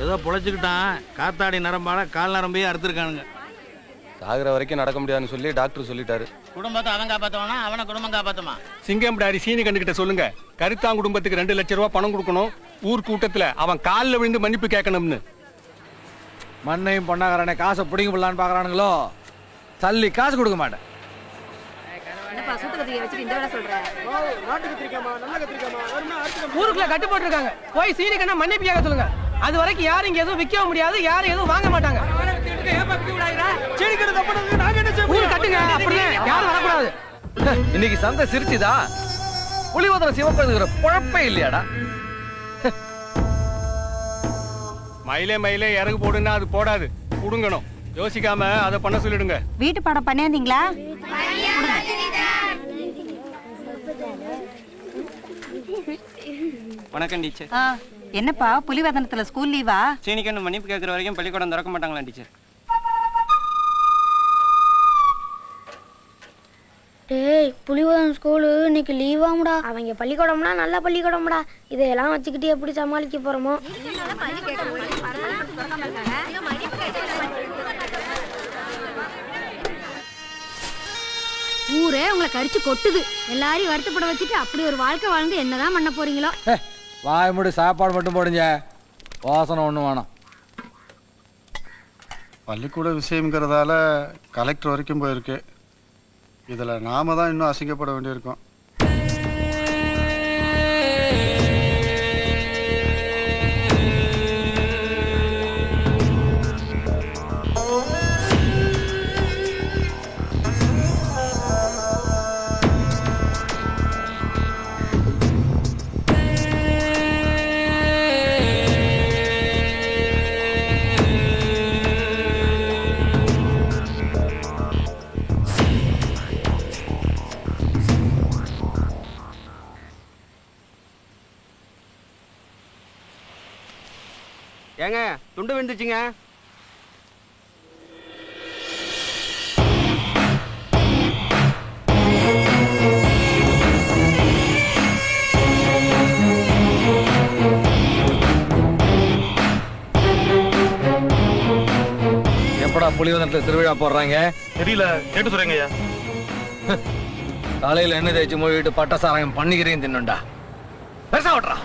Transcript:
ஏதோ பொழைச்சுக்கிட்டான். காத்தாடி நரம்பால கால் நரம்பையே அறுத்துருக்கானுங்க. சாகுற வரைக்கும் நடக்க முடியாதுன்னு சொல்லி டாக்டர் சொல்லிட்டாரு. குடும்பத்தை அவன் காப்பாத்துவானா அவனை குடும்பம் காப்பாத்துமா? சிங்கம்டாரி சீனி கண்டுகிட்ட சொல்லுங்க, கருத்தாங் குடும்பத்துக்கு 2 லட்சம் ரூபாய் பணம் கொடுக்கணும். ஊர் கூட்டத்துல அவன் காலில் விழுந்து மன்னிப்பு கேட்கணும்னு. மண்ணையும் பொண்ணாகறானே காசை பிடிங்க போடலான்னு பாக்குறானுங்களோ. தள்ளி காசு கொடுக்க மாட்டேன். ஊருக்குள்ள கட்டு போட்டுருக்காங்க. போய் சீனி கண்ணா மன்னிப்பு கேட்க சொல்லுங்க. அது வரைக்கும் யாரும் இங்க எதுவும் விற்கவும் முடியாது, யாரும் எதுவும் வாங்க மாட்டாங்க. யாரும் வரக்கூடாது. இன்னைக்கு சந்தை சிரிச்சுதா? புலிவதன சிவப்பதுங்கிற குழப்பே இல்லையாடா? மயிலே மயிலே இறகு போடுன்னா அது போடாது, புடுங்கணும். யோசிக்காம அதை பண்ண சொல்லிடுங்க. வீட்டு பாடம் பண்ணியாந்தீங்களா? வணக்கம் டீச்சர். என்னப்பா புலிவதனத்துல ஸ்கூல் லீவா? சீனிக்கண்ணு மன்னிப்பு கேட்கற வரைக்கும் பள்ளிக்கூடம் திறக்க மாட்டாங்களா டீச்சர்? டேய், புலிவதனம் ஸ்கூலு இன்னைக்கு லீவாம்டா. அவங்க பள்ளிக்கூடம்னா நல்ல பள்ளிக்கூடம்டா. இதையெல்லாம் வச்சுக்கிட்டு எப்படி சமாளிக்க போறோமோ? ஊரே உங்களை கடிச்சு கொட்டுது. எல்லாரையும் வருத்தப்பட வச்சுட்டு அப்படி ஒரு வாழ்க்கை வாழ்ந்து என்னதான் பண்ண போறீங்களோ? வாய் மூடி சாப்பாடு மட்டும் போடுங்க. வாசனை ஒண்ணு வேணாம். பள்ளிக்கூட விஷயம்ங்கிறதால கலெக்டர் வரைக்கும் போயிருக்கு. இதுல நாம தான் இன்னும் அசிங்கப்பட வேண்டியிருக்கோம். ஏங்க துண்டு விழுந்துச்சுங்க. எப்படா புலிவதனத்துல திருவிழா போடுறாங்க? தெரியல, கேட்டு சொல்றேங்க ஐயா. தலையில என்ன தேய்ச்சி மூடிட்டு பட்ட சாராயம் பண்ணிக்கிறேன் தின்னுண்டா. பெருசா ஓட்டுறா.